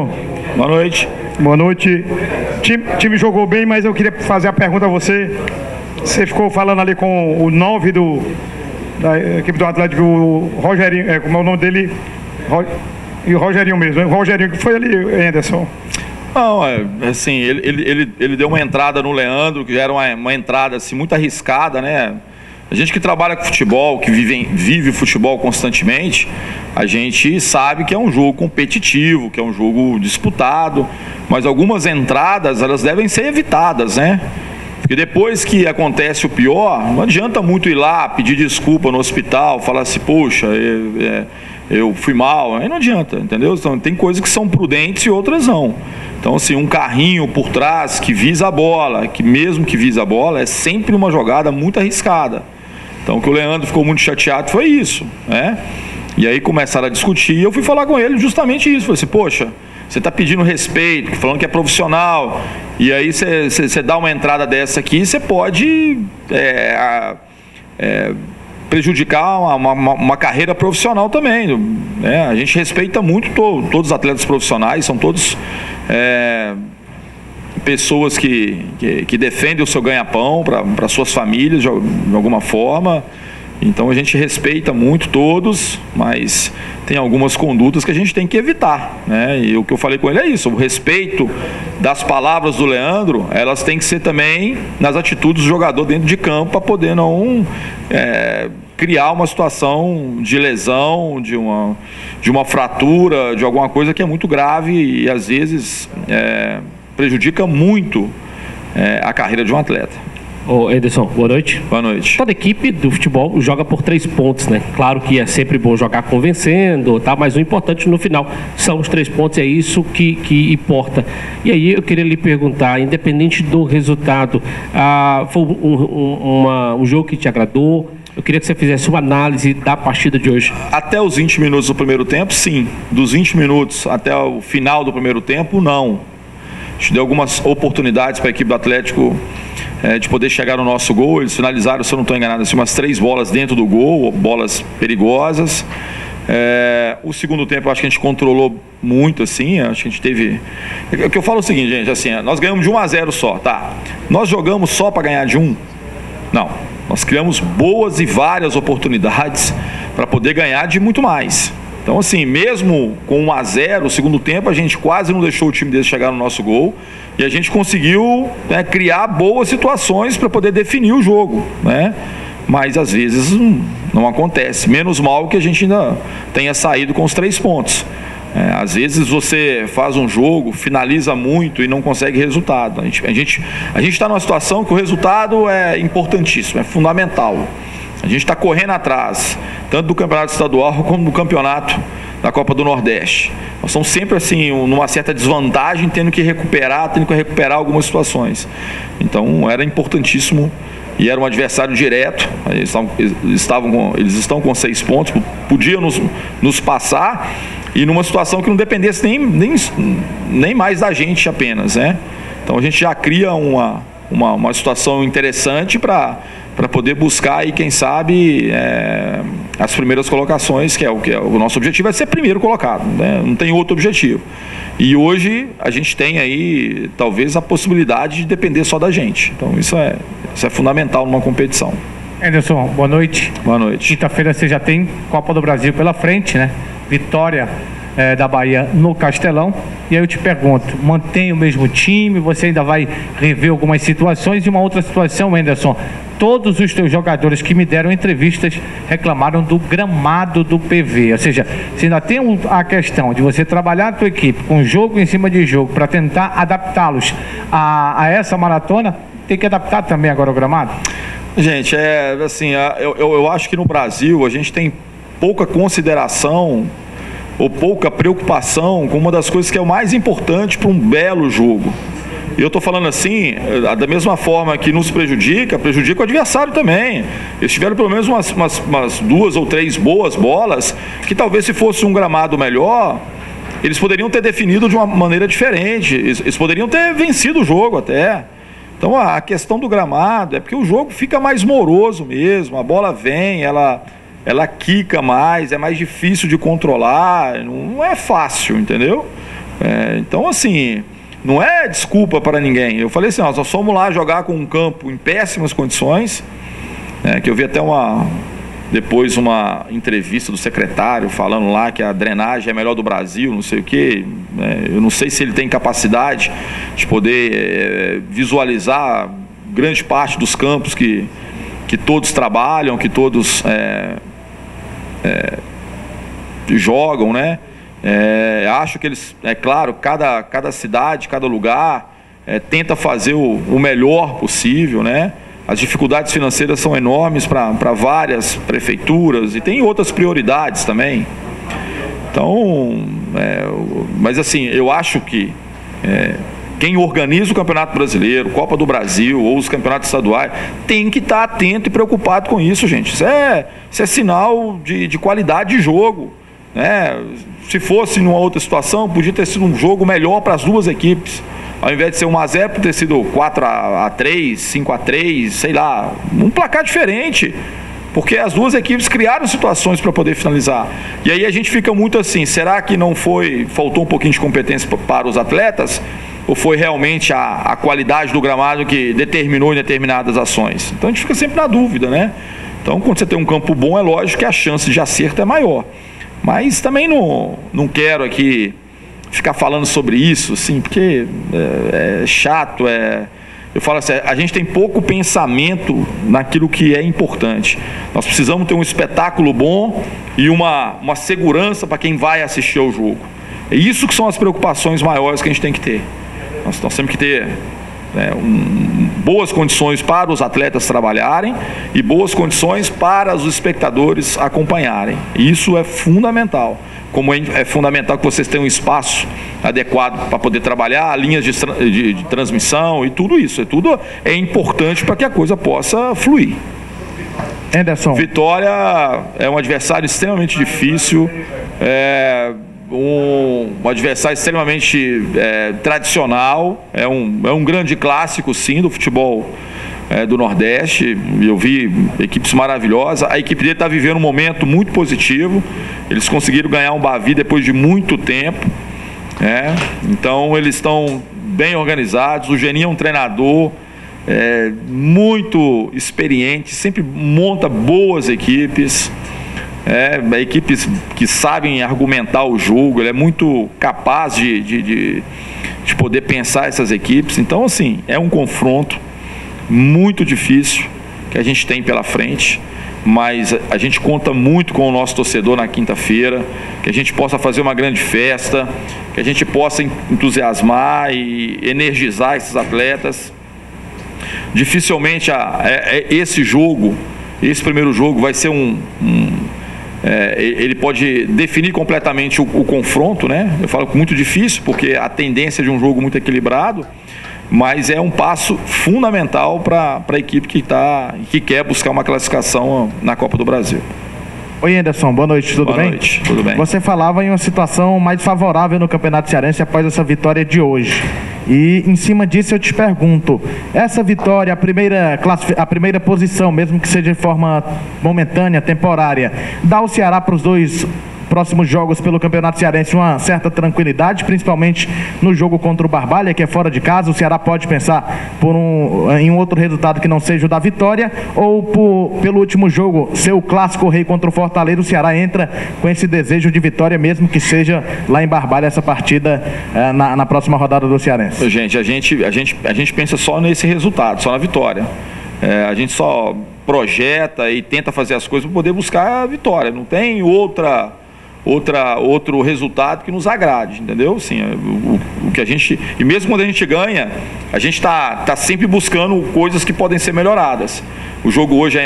Boa noite. Boa noite. O time jogou bem, mas eu queria fazer a pergunta a você. Você ficou falando ali com o 9 da equipe do Atlético, o Rogerinho, como é o nome dele? E o Rogerinho mesmo, o Rogerinho, que foi ali, Anderson? Não, assim, ele deu uma entrada no Leandro, que já era uma entrada assim, muito arriscada, né? A gente que trabalha com futebol, que vive futebol constantemente, a gente sabe que é um jogo competitivo, que é um jogo disputado, mas algumas entradas, elas devem ser evitadas, né? Porque depois que acontece o pior, não adianta muito ir lá pedir desculpa no hospital, falar assim, poxa, eu fui mal, aí não adianta, entendeu? Então, tem coisas que são prudentes e outras não. Então, assim, um carrinho por trás que visa a bola, que mesmo que visa a bola, é sempre uma jogada muito arriscada. Então, o que o Leandro ficou muito chateado foi isso, né? E aí começaram a discutir e eu fui falar com ele justamente isso. Falei assim, poxa, você está pedindo respeito, falando que é profissional, e aí você dá uma entrada dessa aqui, você pode prejudicar uma carreira profissional também, né? A gente respeita muito todos os atletas profissionais, são todos pessoas que defendem o seu ganha-pão para suas famílias de alguma forma. Então a gente respeita muito todos, mas tem algumas condutas que a gente tem que evitar, né? E o que eu falei com ele é isso, o respeito das palavras do Leandro, elas têm que ser também nas atitudes do jogador dentro de campo, para poder não criar uma situação de lesão, de uma fratura, de alguma coisa que é muito grave e às vezes prejudica muito a carreira de um atleta. Ô Anderson, boa noite. Boa noite. Toda equipe do futebol joga por 3 pontos, né? Claro que é sempre bom jogar convencendo, tá? Mas o importante no final são os 3 pontos, é isso que importa. E aí eu queria lhe perguntar, independente do resultado, foi um jogo que te agradou? Eu queria que você fizesse uma análise da partida de hoje. Até os 20 minutos do primeiro tempo, sim. Dos 20 minutos até o final do primeiro tempo, não. A gente deu algumas oportunidades para a equipe do Atlético de poder chegar no nosso gol. Eles finalizaram, se eu não estou enganado, assim, umas 3 bolas dentro do gol, bolas perigosas. O segundo tempo eu acho que a gente controlou muito, assim, acho que a gente teve... O que eu falo é o seguinte, gente, assim, nós ganhamos de 1-0 só, tá? Nós jogamos só para ganhar de 1? Não. Nós criamos boas e várias oportunidades para poder ganhar de muito mais. Então, assim, mesmo com 1-0, o segundo tempo, a gente quase não deixou o time deles chegar no nosso gol e a gente conseguiu criar boas situações para poder definir o jogo, né? Mas, às vezes, não acontece. Menos mal que a gente ainda tenha saído com os 3 pontos. Às vezes você faz um jogo, finaliza muito e não consegue resultado. A gente está numa situação que o resultado é importantíssimo, é fundamental. A gente está correndo atrás, tanto do campeonato estadual como do campeonato da Copa do Nordeste. Nós estamos sempre assim, numa certa desvantagem, tendo que recuperar algumas situações. Então era importantíssimo e era um adversário direto. Eles estão com 6 pontos, podiam nos passar e numa situação que não dependesse nem mais da gente apenas, né? Então a gente já cria uma situação interessante para poder buscar aí, quem sabe, as primeiras colocações, que é o nosso objetivo é ser primeiro colocado, né? Não tem outro objetivo. E hoje a gente tem aí talvez a possibilidade de depender só da gente. Então isso é fundamental numa competição. Anderson, boa noite. Boa noite. Quinta-feira você já tem Copa do Brasil pela frente, né? Vitória da Bahia no Castelão. E aí eu te pergunto, mantém o mesmo time? Você ainda vai rever algumas situações? E uma outra situação, Anderson, todos os teus jogadores que me deram entrevistas reclamaram do gramado do PV. Ou seja, você ainda tem a questão de você trabalhar a tua equipe com jogo em cima de jogo para tentar adaptá-los a essa maratona, tem que adaptar também agora o gramado? Gente, assim, eu acho que no Brasil a gente tem pouca consideração ou pouca preocupação com uma das coisas que é o mais importante para um belo jogo. E eu estou falando assim, da mesma forma que nos prejudica o adversário também. Eles tiveram pelo menos umas 2 ou 3 boas bolas, que talvez se fosse um gramado melhor, eles poderiam ter definido de uma maneira diferente, eles poderiam ter vencido o jogo até. Então a questão do gramado é porque o jogo fica mais moroso mesmo, a bola vem, ela quica mais, é mais difícil de controlar, não é fácil, entendeu? Então, assim, não é desculpa para ninguém. Eu falei assim, nós fomos lá jogar com um campo em péssimas condições, que eu vi até depois uma entrevista do secretário falando lá que a drenagem é a melhor do Brasil, não sei o quê. Eu não sei se ele tem capacidade de poder visualizar grande parte dos campos que todos trabalham, que todos jogam, né? Acho que eles, claro, cada cidade, cada lugar tenta fazer o melhor possível, né? As dificuldades financeiras são enormes para várias prefeituras e tem outras prioridades também. Então, mas assim, eu acho que quem organiza o Campeonato Brasileiro, Copa do Brasil ou os campeonatos estaduais tem que estar atento e preocupado com isso, gente. Isso é sinal de qualidade de jogo, né? Se fosse numa outra situação, podia ter sido um jogo melhor para as duas equipes. Ao invés de ser 1-0, por ter sido 4-3, 5-3, sei lá, um placar diferente. Porque as duas equipes criaram situações para poder finalizar. E aí a gente fica muito assim, será que faltou um pouquinho de competência para os atletas? Ou foi realmente a qualidade do gramado que determinou em determinadas ações? Então a gente fica sempre na dúvida, né? Então quando você tem um campo bom, é lógico que a chance de acerto é maior. Mas também não quero aqui ficar falando sobre isso, assim, porque é chato, eu falo assim, a gente tem pouco pensamento naquilo que é importante. Nós precisamos ter um espetáculo bom e uma segurança para quem vai assistir ao jogo. É isso que são as preocupações maiores que a gente tem que ter. Nós temos que ter boas condições para os atletas trabalharem e boas condições para os espectadores acompanharem. Isso é fundamental. Como é fundamental que vocês tenham um espaço adequado para poder trabalhar, linhas de transmissão e tudo isso. Tudo é importante para que a coisa possa fluir. Anderson. Vitória é um adversário extremamente difícil, um adversário extremamente tradicional, é um grande clássico, sim, do futebol do Nordeste. Eu vi equipes maravilhosas. A equipe dele está vivendo um momento muito positivo. Eles conseguiram ganhar um Bavi depois de muito tempo, então eles estão bem organizados. O Geninho é um treinador muito experiente, sempre monta boas equipes, equipes que sabem argumentar o jogo. Ele é muito capaz de poder pensar essas equipes. Então, assim, é um confronto muito difícil que a gente tem pela frente, mas a gente conta muito com o nosso torcedor na quinta-feira, que a gente possa fazer uma grande festa, que a gente possa entusiasmar e energizar esses atletas. Dificilmente esse primeiro jogo vai ser ele pode definir completamente o confronto, né? Eu falo muito difícil, porque a tendência de um jogo muito equilibrado, mas é um passo fundamental para a equipe que quer buscar uma classificação na Copa do Brasil. Oi, Anderson, boa noite, tudo bem? Boa noite, tudo bem. Você falava em uma situação mais favorável no Campeonato Cearense após essa vitória de hoje. E em cima disso eu te pergunto, essa vitória, a primeira posição, mesmo que seja de forma momentânea, temporária, dá ao Ceará para os dois próximos jogos pelo Campeonato Cearense uma certa tranquilidade, principalmente no jogo contra o Barbalha, que é fora de casa? O Ceará pode pensar em um outro resultado que não seja o da vitória, ou pelo último jogo ser o clássico rei contra o Fortaleza, o Ceará entra com esse desejo de vitória, mesmo que seja lá em Barbalha essa partida na próxima rodada do Cearense? Gente, a gente pensa só nesse resultado, só na vitória. A gente só projeta e tenta fazer as coisas para poder buscar a vitória. Não tem outro resultado que nos agrade, entendeu? Assim, o que a gente, e mesmo quando a gente ganha, a gente tá sempre buscando coisas que podem ser melhoradas. O jogo hoje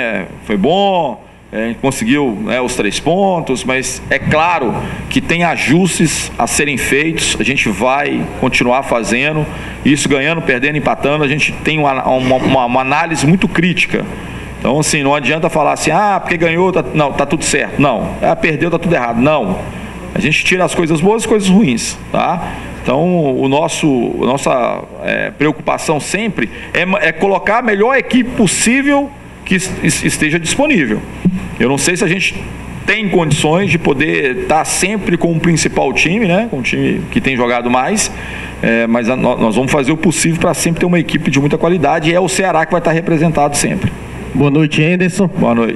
foi bom, a gente conseguiu os 3 pontos, mas é claro que tem ajustes a serem feitos. A gente vai continuar fazendo isso, ganhando, perdendo, empatando. A gente tem uma análise muito crítica. Então, assim, não adianta falar assim, porque ganhou, tá tudo certo. Não, perdeu, tá tudo errado. Não. A gente tira as coisas boas e as coisas ruins, tá? Então, nossa preocupação sempre é colocar a melhor equipe possível que esteja disponível. Eu não sei se a gente tem condições de poder estar sempre com o principal time, né? Com o time que tem jogado mais, mas nós vamos fazer o possível para sempre ter uma equipe de muita qualidade, e é o Ceará que vai estar representado sempre. Boa noite, Anderson. Boa noite.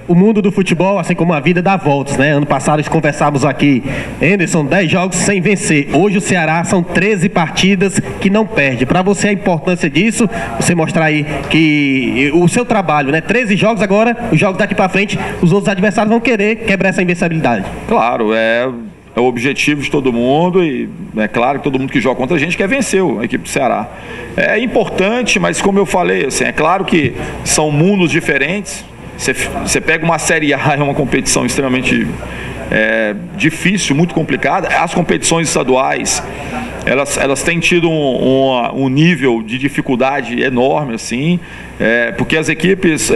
O mundo do futebol, assim como a vida, dá voltas, né? Ano passado nós conversávamos aqui, Anderson, 10 jogos sem vencer. Hoje o Ceará são 13 partidas que não perde. Para você, a importância disso, você mostrar aí que o seu trabalho, né? 13 jogos agora, os jogos daqui para frente, os outros adversários vão querer quebrar essa invencibilidade. Claro, é o objetivo de todo mundo, e é claro que todo mundo que joga contra a gente quer vencer a equipe do Ceará. É importante, mas como eu falei, assim, é claro que são mundos diferentes. Você pega uma Série A, é uma competição extremamente difícil, muito complicada. As competições estaduais, elas têm tido um nível de dificuldade enorme, assim, porque as equipes,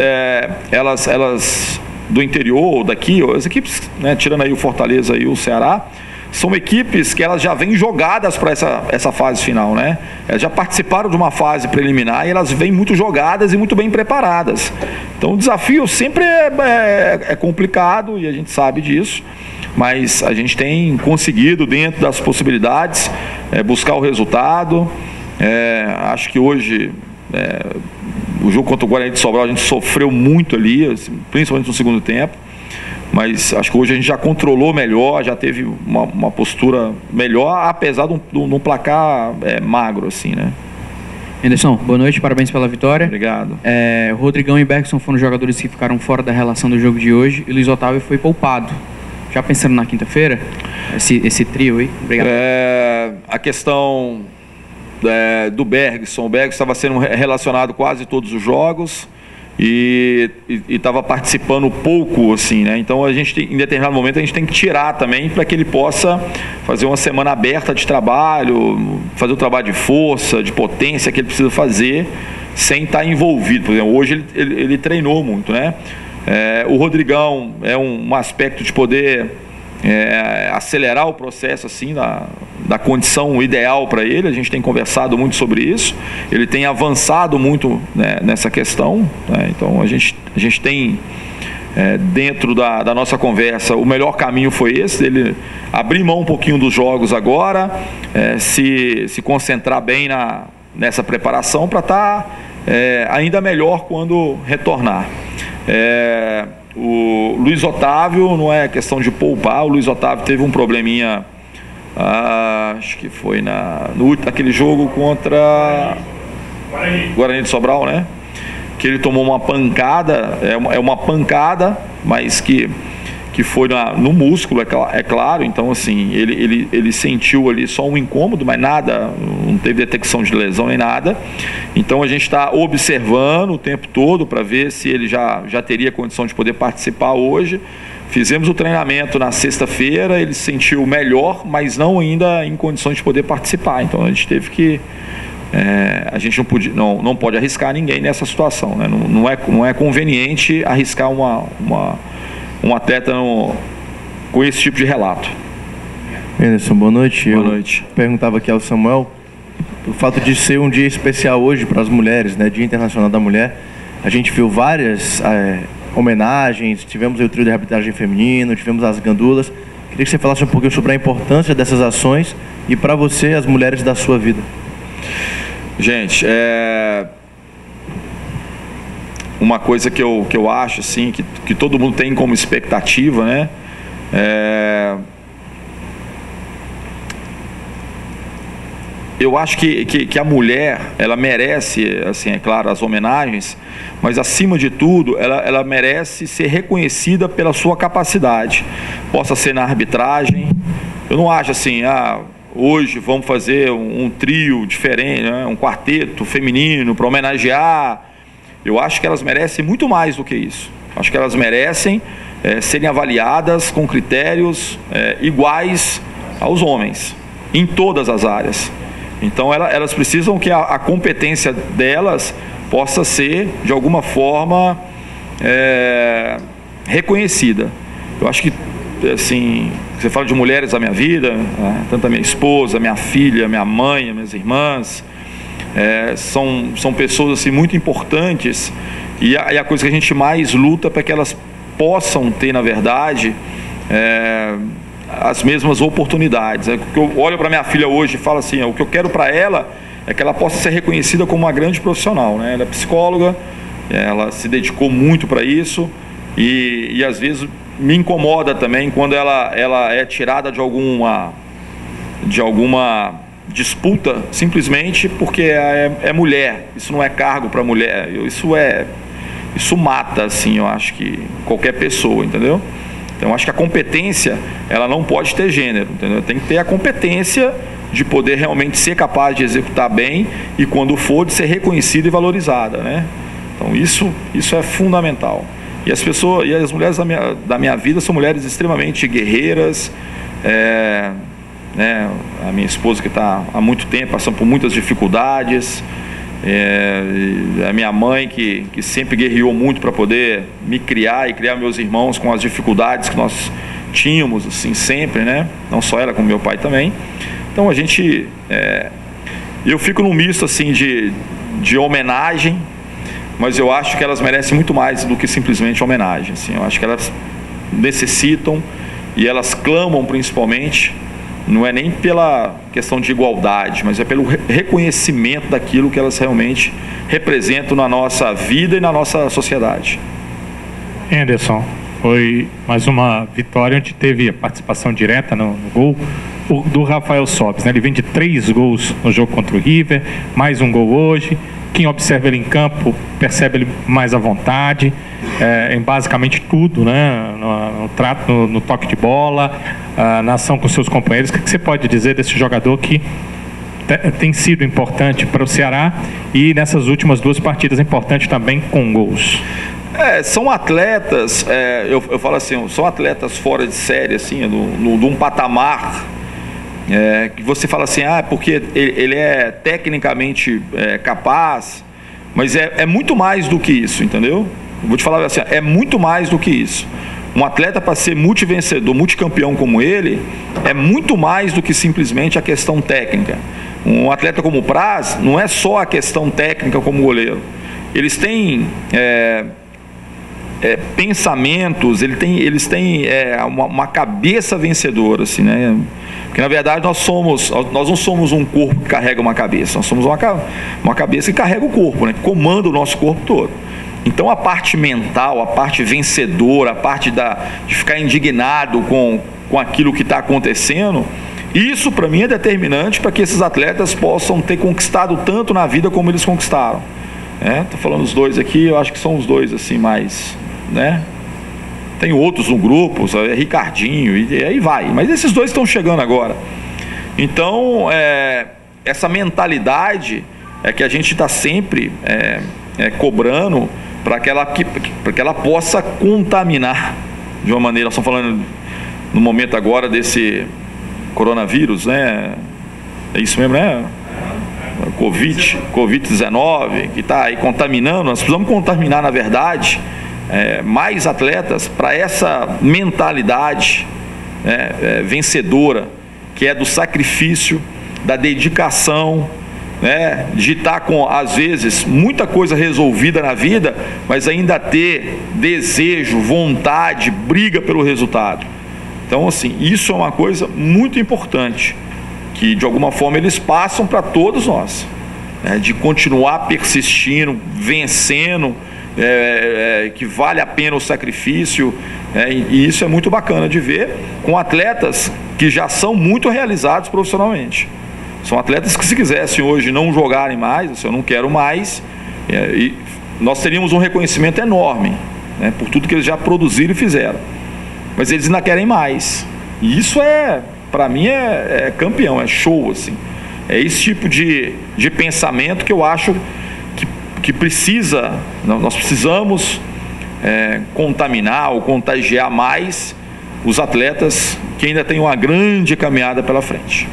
elas do interior, daqui, as equipes, né, tirando aí o Fortaleza e o Ceará, são equipes que elas já vêm jogadas para essa fase final, né? Elas já participaram de uma fase preliminar e elas vêm muito jogadas e muito bem preparadas. Então o desafio sempre é complicado, e a gente sabe disso, mas a gente tem conseguido, dentro das possibilidades, buscar o resultado. Acho que hoje o jogo contra o Guarani de Sobral a gente sofreu muito ali, assim, principalmente no segundo tempo, mas acho que hoje a gente já controlou melhor, já teve uma postura melhor, apesar de um placar magro, assim, né? Anderson, boa noite, parabéns pela vitória. Obrigado. Rodrigão e Bergson foram jogadores que ficaram fora da relação do jogo de hoje, e Luiz Otávio foi poupado. Já pensando na quinta-feira, esse trio aí? Obrigado. A questão do Bergson, o Bergson estava sendo relacionado quase todos os jogos e estava participando pouco, assim, né? Então em determinado momento a gente tem que tirar também, para que ele possa fazer uma semana aberta de trabalho, fazer o trabalho de força, de potência que ele precisa fazer sem estar envolvido. Por exemplo, hoje ele treinou muito, né? O Rodrigão é um aspecto de poder acelerar o processo, assim, da condição ideal para ele. A gente tem conversado muito sobre isso, ele tem avançado muito, né, nessa questão, né? Então a gente tem dentro da nossa conversa, o melhor caminho foi esse, dele abrir mão um pouquinho dos jogos agora, se concentrar bem nessa preparação para estar ainda melhor quando retornar. O Luiz Otávio, não é questão de poupar, o Luiz Otávio teve um probleminha, acho que foi naquele jogo contra Guarani de Sobral, né? Que ele tomou uma pancada, uma pancada, mas que foi no músculo, é claro. Então, assim, ele sentiu ali só um incômodo, mas nada, não teve detecção de lesão nem nada. Então a gente está observando o tempo todo para ver se ele já teria condição de poder participar hoje. Fizemos o treinamento na sexta-feira, ele se sentiu melhor, mas não ainda em condições de poder participar. Então a gente teve que... a gente não pode arriscar ninguém nessa situação, né? Não é conveniente arriscar um atleta com esse tipo de relato. Anderson, boa noite. Boa noite. Eu perguntava aqui ao Samuel, o fato de ser um dia especial hoje para as mulheres, né, Dia Internacional da Mulher, a gente viu várias homenagens, tivemos o trio de arbitragem feminino, tivemos as gandulas. Queria que você falasse um pouquinho sobre a importância dessas ações e, para você, as mulheres da sua vida. Gente, uma coisa que eu acho, assim, que todo mundo tem como expectativa, né? Eu acho que a mulher, ela merece, assim, é claro, as homenagens, mas acima de tudo, ela merece ser reconhecida pela sua capacidade. Possa ser na arbitragem. Eu não acho assim, hoje vamos fazer um trio diferente, né? Um quarteto feminino para homenagear. Eu acho que elas merecem muito mais do que isso. Acho que elas merecem serem avaliadas com critérios iguais aos homens, em todas as áreas. Então elas precisam que a competência delas possa ser, de alguma forma, reconhecida. Eu acho que, assim, você fala de mulheres da minha vida, tanto a minha esposa, minha filha, minha mãe, minhas irmãs, são pessoas, assim, muito importantes, e a coisa que a gente mais luta é para que elas possam ter, na verdade, as mesmas oportunidades. Eu olho para minha filha hoje e falo assim, o que eu quero para ela é que ela possa ser reconhecida como uma grande profissional, né? Ela é psicóloga, ela se dedicou muito para isso e às vezes me incomoda também quando ela é tirada de alguma disputa simplesmente porque é mulher. Isso não é cargo para mulher, isso mata, assim, eu acho que qualquer pessoa, entendeu? Então, eu acho que a competência, ela não pode ter gênero, entendeu? Tem que ter a competência de poder realmente ser capaz de executar bem e, quando for, de ser reconhecida e valorizada, né? Então, isso é fundamental. E as pessoas, e as mulheres da minha vida são mulheres extremamente guerreiras, né? A minha esposa, que está há muito tempo passando por muitas dificuldades, a minha mãe que sempre guerreou muito para poder me criar e criar meus irmãos com as dificuldades que nós tínhamos, assim, sempre, né? Não só ela, como meu pai também. Então a gente, eu fico num misto assim de homenagem, mas eu acho que elas merecem muito mais do que simplesmente homenagem, assim. Eu acho que elas necessitam e elas clamam principalmente. Não é nem pela questão de igualdade, mas é pelo reconhecimento daquilo que elas realmente representam na nossa vida e na nossa sociedade. Anderson, foi mais uma vitória onde teve a participação direta no gol do Rafael Sobis, né? Ele vem de 3 gols no jogo contra o River, mais um gol hoje. Quem observa ele em campo percebe ele mais à vontade, em basicamente tudo, né? No trato, no toque de bola, na ação com seus companheiros. O que você pode dizer desse jogador que tem sido importante para o Ceará e nessas últimas 2 partidas importante também com gols? São atletas, eu falo assim, são atletas fora de série, assim, de um patamar que você fala assim, porque ele é tecnicamente capaz, mas é muito mais do que isso, entendeu? Eu vou te falar assim, é muito mais do que isso. Um atleta, para ser multivencedor, multicampeão como ele, é muito mais do que simplesmente a questão técnica. Um atleta como o Praz, não é só a questão técnica como goleiro. Eles têm pensamentos, eles têm uma cabeça vencedora, assim, né? Porque na verdade nós não somos um corpo que carrega uma cabeça, nós somos uma cabeça que carrega o corpo, né? Que comanda o nosso corpo todo. Então a parte mental, a parte vencedora, a parte de ficar indignado com aquilo que está acontecendo, isso para mim é determinante para que esses atletas possam ter conquistado tanto na vida como eles conquistaram. Estou falando os 2 aqui, eu acho que são os 2 assim mais, né? Tem outros no grupo, sabe? Ricardinho e aí vai, mas esses 2 estão chegando agora. Então essa mentalidade é que a gente está sempre cobrando para que ela possa contaminar de uma maneira. Nós estamos falando no momento agora desse coronavírus, né? É isso mesmo, né? Covid-19, que está aí contaminando. Nós precisamos contaminar, na verdade, mais atletas para essa mentalidade vencedora, que é do sacrifício, da dedicação, né? De estar com, às vezes, muita coisa resolvida na vida, mas ainda ter desejo, vontade, briga pelo resultado. Então, assim, isso é uma coisa muito importante, que de alguma forma eles passam para todos nós, né? De continuar persistindo, vencendo, que vale a pena o sacrifício, e isso é muito bacana de ver com atletas que já são muito realizados profissionalmente. São atletas que, se quisessem hoje não jogarem mais, assim, eu não quero mais, e nós teríamos um reconhecimento enorme, né, por tudo que eles já produziram e fizeram. Mas eles ainda querem mais. E isso para mim, é campeão, é show, assim. É esse tipo de pensamento que eu acho que nós precisamos contaminar ou contagiar mais os atletas que ainda têm uma grande caminhada pela frente.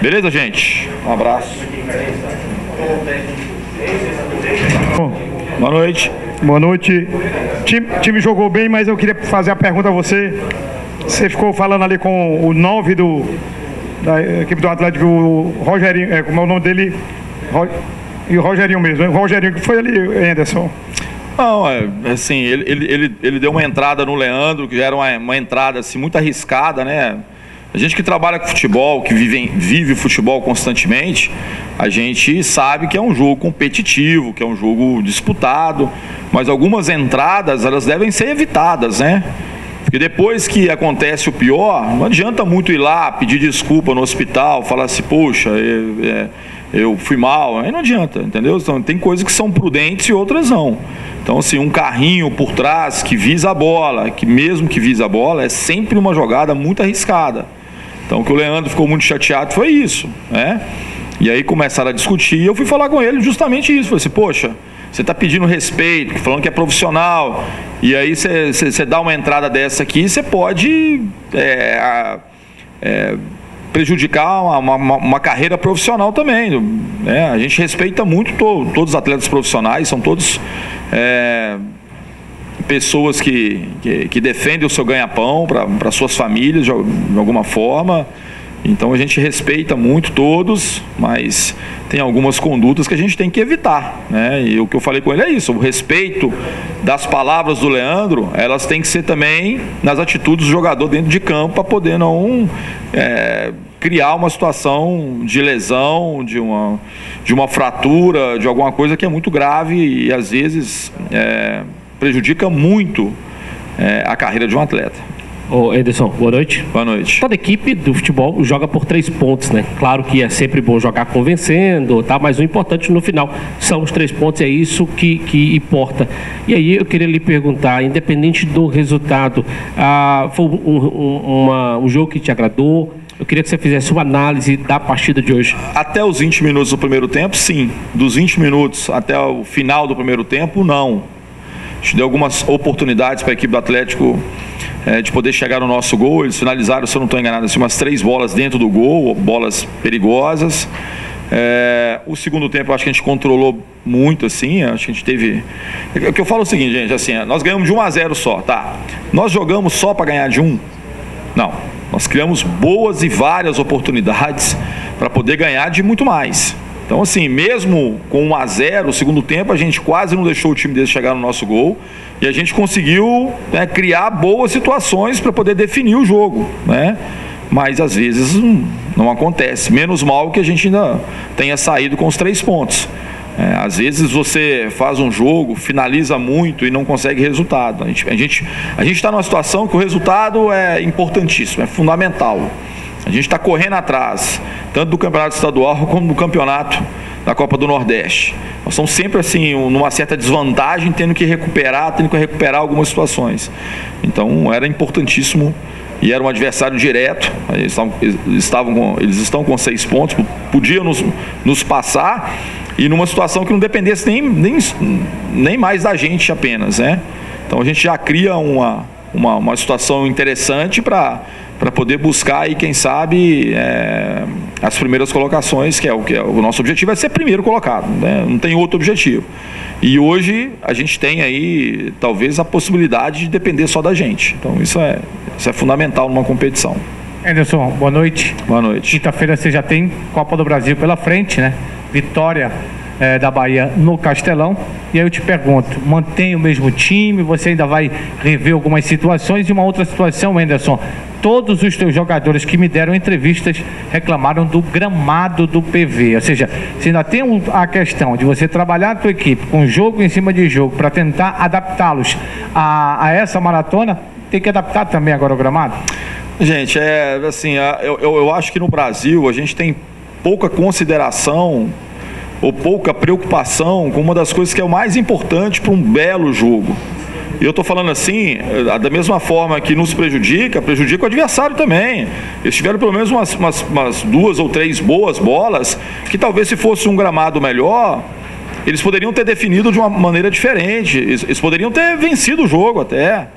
Beleza, gente? Um abraço. Boa noite. Boa noite. O time jogou bem, mas eu queria fazer a pergunta a você. Você ficou falando ali com o 9 da equipe do Atlético, o Rogerinho, como é o nome dele? E o Rogerinho mesmo. O Rogerinho, que foi ali, Anderson? Não, assim, ele deu uma entrada no Leandro, que já era uma entrada assim, muito arriscada, né? A gente que trabalha com futebol, que vive futebol constantemente, a gente sabe que é um jogo competitivo, que é um jogo disputado, mas algumas entradas, elas devem ser evitadas, né? Porque depois que acontece o pior, não adianta muito ir lá pedir desculpa no hospital, falar assim, poxa, eu fui mal, aí não adianta, entendeu? Então, tem coisas que são prudentes e outras não. Então, assim, um carrinho por trás que visa a bola, que mesmo que visa a bola, é sempre uma jogada muito arriscada. Então, o que o Leandro ficou muito chateado foi isso, né? E aí começaram a discutir e eu fui falar com ele justamente isso. Falei assim, poxa, você está pedindo respeito, falando que é profissional, e aí você dá uma entrada dessa aqui, você pode prejudicar uma carreira profissional também, né? A gente respeita muito todos os atletas profissionais, são todos pessoas que defendem o seu ganha-pão para suas famílias de alguma forma. Então a gente respeita muito todos, mas tem algumas condutas que a gente tem que evitar, né? E o que eu falei com ele é isso, o respeito das palavras do Leandro, elas têm que ser também nas atitudes do jogador dentro de campo, para poder não criar uma situação de lesão, de uma fratura, de alguma coisa que é muito grave e às vezes prejudica muito a carreira de um atleta. Ô Anderson, boa noite. Boa noite. Toda equipe do futebol joga por 3 pontos, né? Claro que é sempre bom jogar convencendo, tá? Mas o importante no final são os 3 pontos, é isso que importa. E aí eu queria lhe perguntar, independente do resultado, foi um jogo que te agradou? Eu queria que você fizesse uma análise da partida de hoje. Até os 20 minutos do primeiro tempo, sim. Dos 20 minutos até o final do primeiro tempo, não. A gente deu algumas oportunidades para a equipe do Atlético de poder chegar no nosso gol. Eles finalizaram, se eu não estou enganado, assim, umas 3 bolas dentro do gol, bolas perigosas. O segundo tempo eu acho que a gente controlou muito, assim, acho que a gente teve... O que eu falo é o seguinte, gente, assim, nós ganhamos de 1-0 só, tá? Nós jogamos só para ganhar de 1? Não. Nós criamos boas e várias oportunidades para poder ganhar de muito mais. Então, assim, mesmo com 1-0, o segundo tempo, a gente quase não deixou o time deles chegar no nosso gol e a gente conseguiu, né, criar boas situações para poder definir o jogo, né? Mas, às vezes, não acontece. Menos mal que a gente ainda tenha saído com os 3 pontos. Às vezes você faz um jogo, finaliza muito e não consegue resultado. A gente está numa situação que o resultado é importantíssimo, é fundamental. A gente está correndo atrás, tanto do campeonato estadual como do campeonato da Copa do Nordeste. Nós estamos sempre assim, numa certa desvantagem, tendo que recuperar algumas situações. Então era importantíssimo e era um adversário direto. Eles estão com 6 pontos, podiam nos passar e numa situação que não dependesse nem mais da gente apenas, né? Então a gente já cria uma situação interessante para poder buscar aí, quem sabe, as primeiras colocações, que é o nosso objetivo é ser primeiro colocado, né? Não tem outro objetivo. E hoje a gente tem aí talvez a possibilidade de depender só da gente. Então isso é fundamental numa competição. Anderson, boa noite. Boa noite. Quinta-feira você já tem Copa do Brasil pela frente, né? Vitória da Bahia no Castelão. E aí eu te pergunto, mantém o mesmo time? Você ainda vai rever algumas situações? E uma outra situação, Anderson, todos os teus jogadores que me deram entrevistas reclamaram do gramado do PV. Ou seja, você ainda tem a questão de você trabalhar a tua equipe com jogo em cima de jogo para tentar adaptá-los a essa maratona, tem que adaptar também agora o gramado? Gente, eu acho que no Brasil a gente tem pouca consideração ou pouca preocupação com uma das coisas que é o mais importante para um belo jogo. E eu estou falando assim, da mesma forma que nos prejudica o adversário também. Eles tiveram pelo menos umas 2 ou 3 boas bolas, que talvez se fosse um gramado melhor, eles poderiam ter definido de uma maneira diferente, eles poderiam ter vencido o jogo até.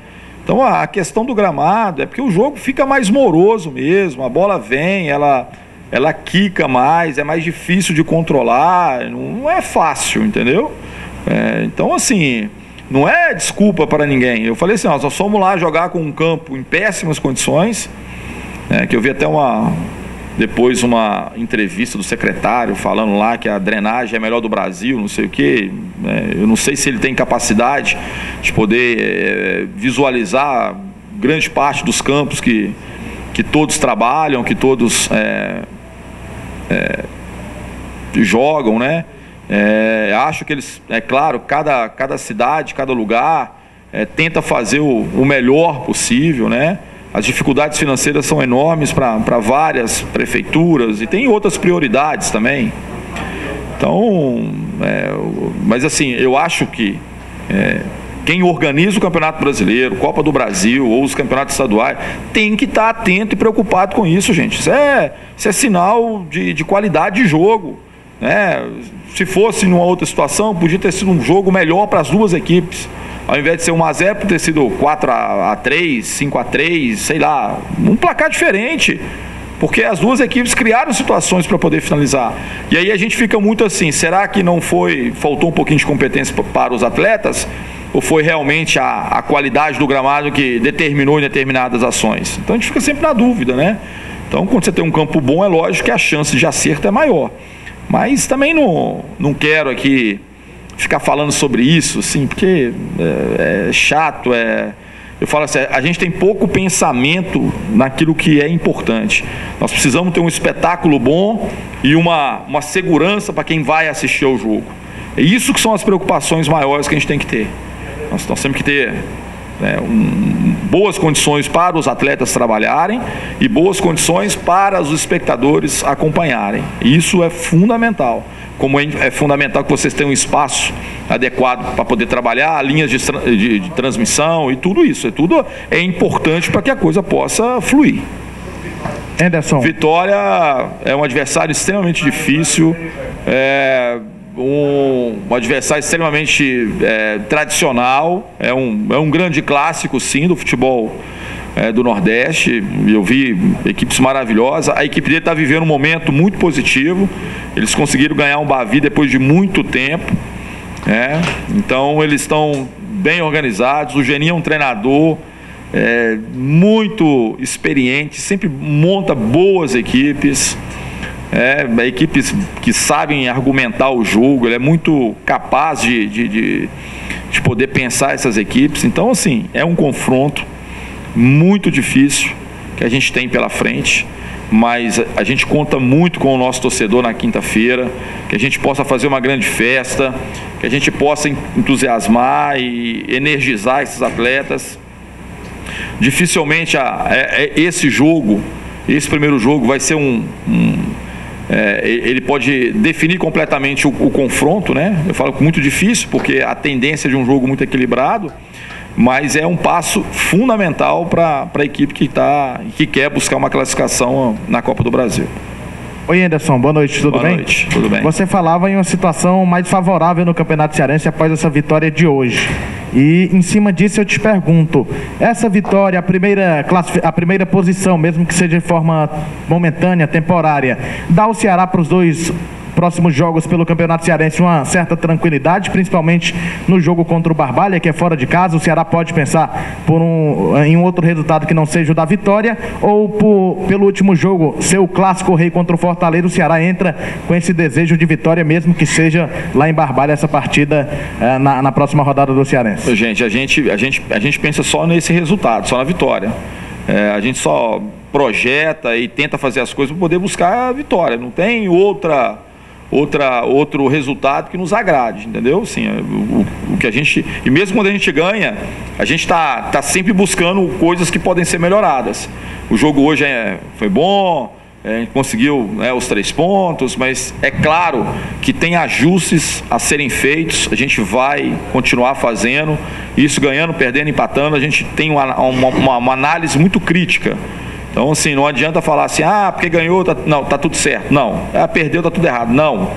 Então a questão do gramado é porque o jogo fica mais moroso mesmo, a bola vem, ela quica mais, é mais difícil de controlar, não é fácil, entendeu? Então, assim, não é desculpa para ninguém. Eu falei assim, nós fomos lá jogar com um campo em péssimas condições, que eu vi até uma depois uma entrevista do secretário falando lá que a drenagem é a melhor do Brasil, não sei o quê. Eu não sei se ele tem capacidade de poder visualizar grande parte dos campos que todos trabalham, que todos jogam, né? Acho que eles, claro, cada cidade, cada lugar tenta fazer o melhor possível, né? As dificuldades financeiras são enormes para várias prefeituras e tem outras prioridades também. Então, mas assim, eu acho que quem organiza o Campeonato Brasileiro, Copa do Brasil ou os campeonatos estaduais, tem que estar atento e preocupado com isso, gente. Isso é sinal de qualidade de jogo, né? Se fosse numa outra situação, podia ter sido um jogo melhor para as duas equipes. Ao invés de ser 1-0, podia ter sido 4-3, 5-3, sei lá, um placar diferente. Porque as duas equipes criaram situações para poder finalizar. E aí a gente fica muito assim, será que faltou um pouquinho de competência para os atletas? Ou foi realmente a qualidade do gramado que determinou em determinadas ações? Então a gente fica sempre na dúvida, né? Então quando você tem um campo bom, é lógico que a chance de acerto é maior. Mas também não quero aqui ficar falando sobre isso, assim, porque é chato, eu falo assim, a gente tem pouco pensamento naquilo que é importante. Nós precisamos ter um espetáculo bom e uma segurança para quem vai assistir ao jogo. É isso que são as preocupações maiores que a gente tem que ter. Nós temos que ter boas condições para os atletas trabalharem e boas condições para os espectadores acompanharem. Isso é fundamental. Como é fundamental que vocês tenham um espaço adequado para poder trabalhar, linhas de transmissão e tudo isso. Tudo é importante para que a coisa possa fluir. Anderson. Vitória é um adversário extremamente difícil, um adversário extremamente tradicional, é um grande clássico, sim, do futebol do Nordeste. Eu vi equipes maravilhosas. A equipe dele está vivendo um momento muito positivo. Eles conseguiram ganhar um Bavi depois de muito tempo, então eles estão bem organizados. O Geninho é um treinador muito experiente, sempre monta boas equipes, equipes que sabem argumentar o jogo. Ele é muito capaz de poder pensar essas equipes. Então, assim, é um confronto muito difícil que a gente tem pela frente, mas a gente conta muito com o nosso torcedor na quinta-feira, que a gente possa fazer uma grande festa, que a gente possa entusiasmar e energizar esses atletas. Dificilmente esse primeiro jogo vai ser ele pode definir completamente o confronto, né? Eu falo muito difícil, porque a tendência de um jogo muito equilibrado, mas é um passo fundamental para a equipe que quer buscar uma classificação na Copa do Brasil. Oi, Anderson, boa noite, tudo bem? Boa noite, tudo bem. Você falava em uma situação mais favorável no Campeonato Cearense após essa vitória de hoje. E em cima disso eu te pergunto, essa vitória, a primeira posição, mesmo que seja de forma momentânea, temporária, dá ao Ceará para os dois próximos jogos pelo Campeonato Cearense uma certa tranquilidade, principalmente no jogo contra o Barbalha, que é fora de casa? O Ceará pode pensar em um outro resultado que não seja o da vitória, ou pelo último jogo ser o clássico rei contra o Fortaleza, o Ceará entra com esse desejo de vitória, mesmo que seja lá em Barbalha essa partida na próxima rodada do Cearense? Gente, a gente pensa só nesse resultado, só na vitória. A gente só projeta e tenta fazer as coisas para poder buscar a vitória. Não tem outro resultado que nos agrade, entendeu? Assim, o que a gente, e mesmo quando a gente ganha, a gente tá sempre buscando coisas que podem ser melhoradas. O jogo hoje foi bom, a gente conseguiu os 3 pontos, mas é claro que tem ajustes a serem feitos. A gente vai continuar fazendo isso, ganhando, perdendo, empatando. A gente tem uma análise muito crítica. Então, assim, não adianta falar assim, porque ganhou, tá tudo certo. Não, perdeu, tá tudo errado. Não.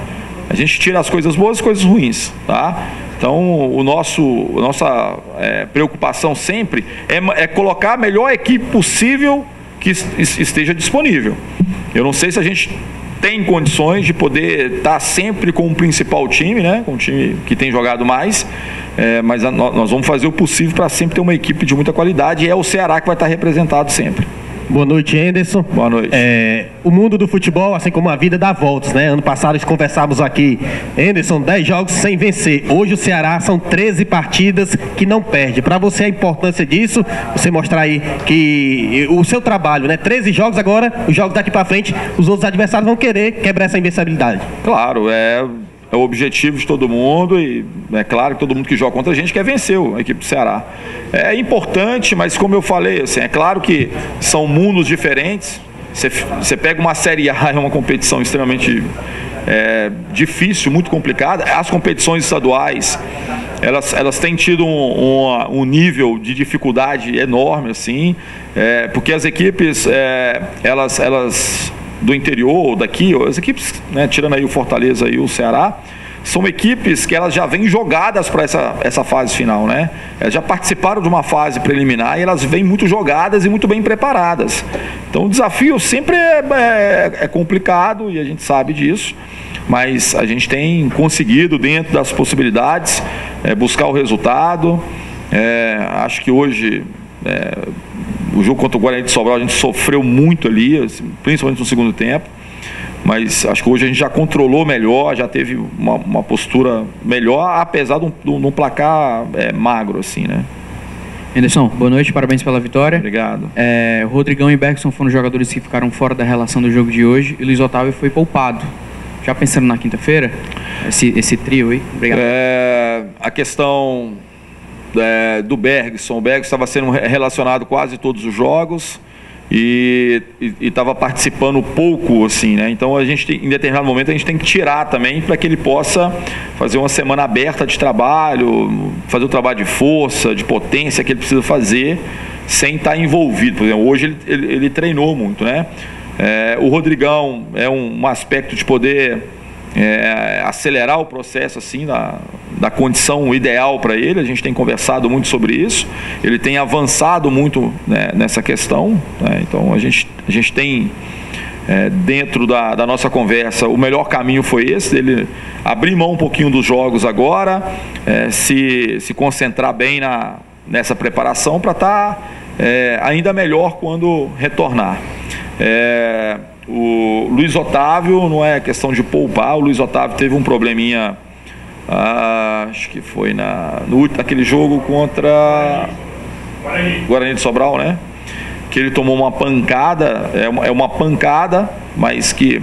A gente tira as coisas boas e as coisas ruins, tá? Então, nossa preocupação sempre é colocar a melhor equipe possível que esteja disponível. Eu não sei se a gente tem condições de poder estar sempre com o principal time, né? Com o time que tem jogado mais, mas nós vamos fazer o possível para sempre ter uma equipe de muita qualidade, e é o Ceará que vai estar representado sempre. Boa noite, Anderson. Boa noite. O mundo do futebol, assim como a vida, dá voltas, né? Ano passado conversávamos aqui, Anderson, 10 jogos sem vencer. Hoje o Ceará são 13 partidas que não perde. Para você a importância disso, você mostrar aí que o seu trabalho, né? 13 jogos agora, os jogos daqui para frente, os outros adversários vão querer quebrar essa invencibilidade. Claro, é o objetivo de todo mundo e é claro que todo mundo que joga contra a gente quer vencer a equipe do Ceará. É importante, mas como eu falei, assim, é claro que são mundos diferentes. Você pega uma Série A, é uma competição extremamente difícil, muito complicada. As competições estaduais, elas têm tido um nível de dificuldade enorme, assim, porque as equipes, elas do interior, daqui, as equipes, né, tirando aí o Fortaleza e o Ceará, são equipes que elas já vêm jogadas para essa fase final, né? Elas já participaram de uma fase preliminar e elas vêm muito jogadas e muito bem preparadas. Então o desafio sempre é complicado e a gente sabe disso, mas a gente tem conseguido, dentro das possibilidades, buscar o resultado. Acho que hoje o jogo contra o Guarani de Sobral a gente sofreu muito ali, principalmente no segundo tempo, mas acho que hoje a gente já controlou melhor, já teve uma postura melhor, apesar de um placar magro, assim, né? Anderson, boa noite, parabéns pela vitória. Obrigado. Rodrigão e Bergson foram jogadores que ficaram fora da relação do jogo de hoje e Luiz Otávio foi poupado. Já pensando na quinta-feira, esse trio aí? Obrigado. A questão do Bergson. O Bergson estava sendo relacionado quase todos os jogos e estava participando pouco, assim, né? Então a gente em determinado momento a gente tem que tirar também para que ele possa fazer uma semana aberta de trabalho, fazer o trabalho de força, de potência que ele precisa fazer sem estar envolvido. Por exemplo, hoje ele treinou muito, né? O Rodrigão é um aspecto de poder acelerar o processo, assim, da condição ideal para ele. A gente tem conversado muito sobre isso, ele tem avançado muito, né, nessa questão, né? Então a gente tem dentro da nossa conversa, o melhor caminho foi esse, ele abrir mão um pouquinho dos jogos agora, se concentrar bem nessa preparação para estar ainda melhor quando retornar. O Luiz Otávio, não é questão de poupar, o Luiz Otávio teve um probleminha, acho que foi naquele jogo contra Guarani de Sobral, né? Que ele tomou uma pancada, uma pancada, mas que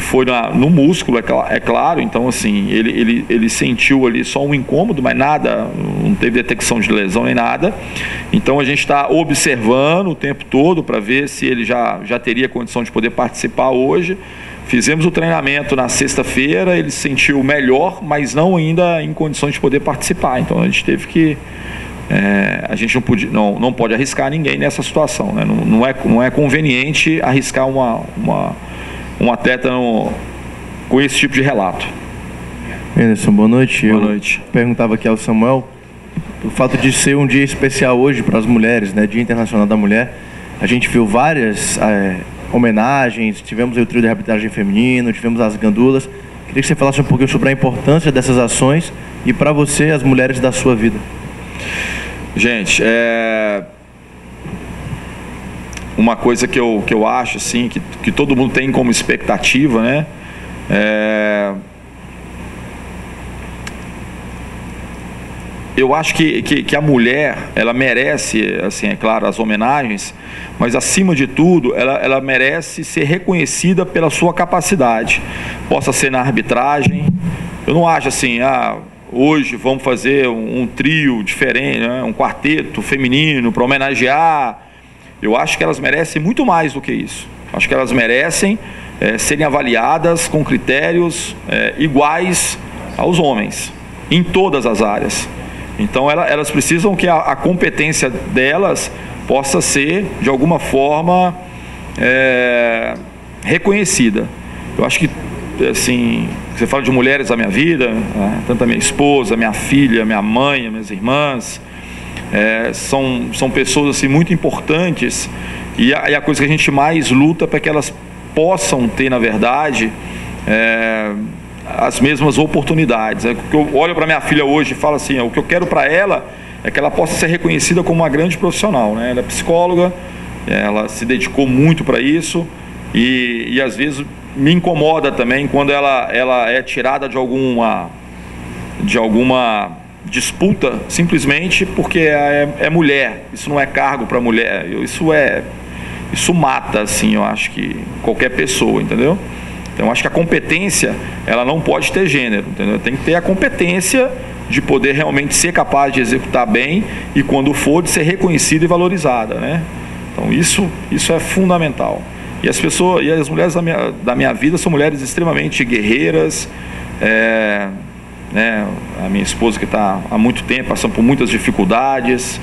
foi no músculo, é claro. Então, assim, ele sentiu ali só um incômodo, mas nada, não teve detecção de lesão nem nada. Então a gente está observando o tempo todo para ver se ele já teria condição de poder participar hoje. Fizemos o treinamento na sexta-feira, ele se sentiu melhor, mas não ainda em condições de poder participar. Então a gente teve que... a gente não pode arriscar ninguém nessa situação, né? Não é conveniente arriscar um atleta com esse tipo de relato. Anderson, boa noite. Boa noite. Eu perguntava aqui ao Samuel, o fato de ser um dia especial hoje para as mulheres, né, Dia Internacional da Mulher, a gente viu várias homenagens, tivemos o trio de arbitragem feminino, tivemos as gandulas. Queria que você falasse um pouquinho sobre a importância dessas ações e para você, as mulheres da sua vida. Gente, uma coisa que eu acho, assim, que todo mundo tem como expectativa, né? Eu acho que a mulher, ela merece, assim, é claro, as homenagens, mas acima de tudo, ela merece ser reconhecida pela sua capacidade. Possa ser na arbitragem. Eu não acho assim, hoje vamos fazer um trio diferente, né? Um quarteto feminino para homenagear. Eu acho que elas merecem muito mais do que isso. Acho que elas merecem serem avaliadas com critérios iguais aos homens, em todas as áreas. Então elas precisam que a competência delas possa ser, de alguma forma, reconhecida. Eu acho que, assim, você fala de mulheres da minha vida, tanto a minha esposa, minha filha, minha mãe, minhas irmãs, são pessoas, assim, muito importantes, e a coisa que a gente mais luta para que elas possam ter, na verdade, as mesmas oportunidades. Eu olho para minha filha hoje e falo assim, o que eu quero para ela é que ela possa ser reconhecida como uma grande profissional, né? Ela é psicóloga, Ela se dedicou muito para isso e às vezes me incomoda também quando ela é tirada de alguma disputa simplesmente porque é mulher. Isso não é cargo para mulher. Isso mata, assim, eu acho que qualquer pessoa, entendeu? Então, eu acho que a competência, ela não pode ter gênero, entendeu? Tem que ter a competência de poder realmente ser capaz de executar bem e, quando for, de ser reconhecida e valorizada, né? Então, isso é fundamental. E as mulheres da minha vida são mulheres extremamente guerreiras, né? A minha esposa, que está há muito tempo passando por muitas dificuldades,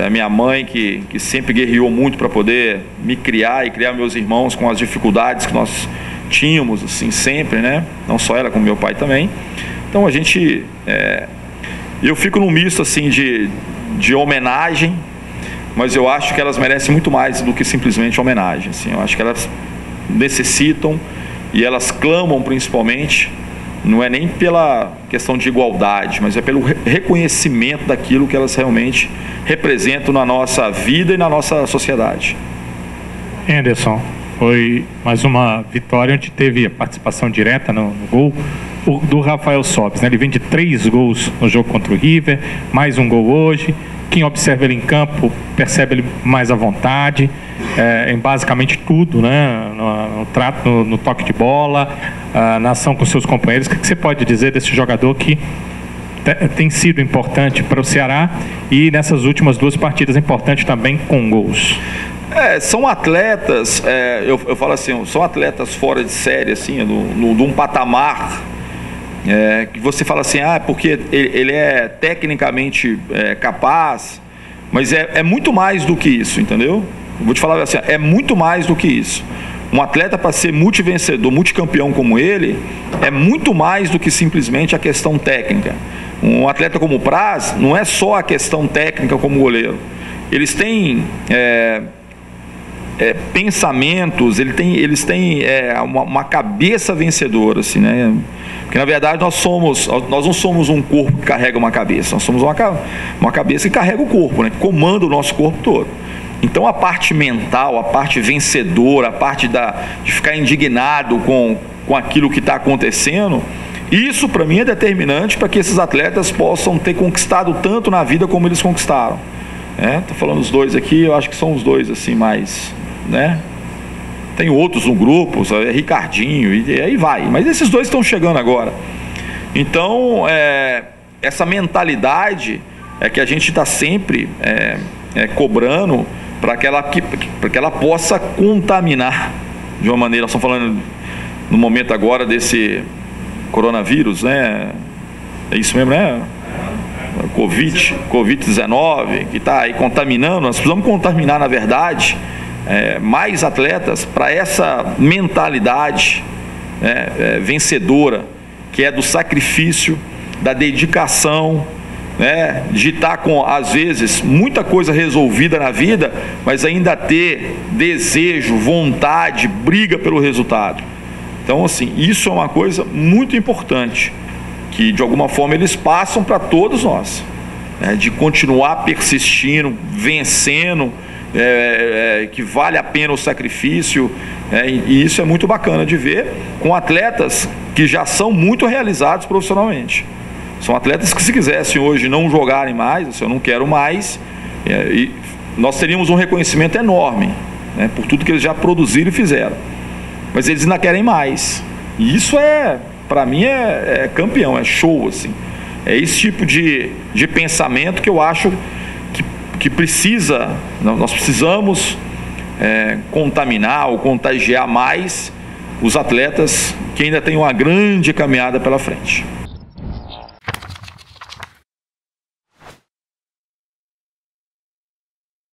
a minha mãe, que sempre guerreou muito para poder me criar e criar meus irmãos com as dificuldades que nós tínhamos, assim, sempre, né? Não só ela, como meu pai também. Então eu fico num misto, assim, de homenagem, mas eu acho que elas merecem muito mais do que simplesmente homenagem, assim. Eu acho que elas necessitam e elas clamam, principalmente, não é nem pela questão de igualdade, mas é pelo reconhecimento daquilo que elas realmente representam na nossa vida e na nossa sociedade. Anderson, foi mais uma vitória onde teve a participação direta no gol do Rafael Sobis, né? Ele vem de 3 gols no jogo contra o River, mais um gol hoje. Quem observa ele em campo percebe ele mais à vontade, em basicamente tudo, né? No trato, no toque de bola, na ação com seus companheiros. O que você pode dizer desse jogador que tem sido importante para o Ceará e nessas últimas 2 partidas importante também com gols? São atletas, eu falo assim, são atletas fora de série, assim, de um patamar que você fala assim, porque ele é tecnicamente capaz, mas é muito mais do que isso, entendeu? Vou te falar assim, é muito mais do que isso. Um atleta, para ser multivencedor, multicampeão como ele, é muito mais do que simplesmente a questão técnica. Um atleta como o Praz, não é só a questão técnica como goleiro. Eles têm pensamentos, eles têm uma cabeça vencedora, assim, né? Porque, na verdade, nós não somos um corpo que carrega uma cabeça, nós somos uma cabeça que carrega o corpo, né? Que comanda o nosso corpo todo. Então, a parte mental, a parte vencedora, a parte de ficar indignado com aquilo que está acontecendo, isso, para mim, é determinante para que esses atletas possam ter conquistado tanto na vida como eles conquistaram. Estou falando os 2 aqui, eu acho que são os 2 assim, mais, né? Tem outros no grupo, Ricardinho, e aí vai. Mas esses 2 estão chegando agora. Então, essa mentalidade é que a gente está sempre cobrando para que ela possa contaminar de uma maneira. Nós estamos falando no momento agora desse coronavírus, né? É isso mesmo, né? Covid-19, que está aí contaminando. Nós precisamos contaminar, na verdade, mais atletas para essa mentalidade vencedora, que é do sacrifício, da dedicação, né, de estar com, às vezes, muita coisa resolvida na vida, mas ainda ter desejo, vontade, briga pelo resultado. Então, assim, isso é uma coisa muito importante, que de alguma forma eles passam para todos nós, né, de continuar persistindo, vencendo, que vale a pena o sacrifício, e isso é muito bacana de ver com atletas que já são muito realizados profissionalmente. São atletas que, se quisessem hoje não jogarem mais, assim, eu não quero mais, e nós teríamos um reconhecimento enorme, né, por tudo que eles já produziram e fizeram, mas eles ainda querem mais, e isso para mim é campeão, é show, assim. É esse tipo de pensamento que eu acho que nós precisamos contaminar ou contagiar mais os atletas que ainda têm uma grande caminhada pela frente.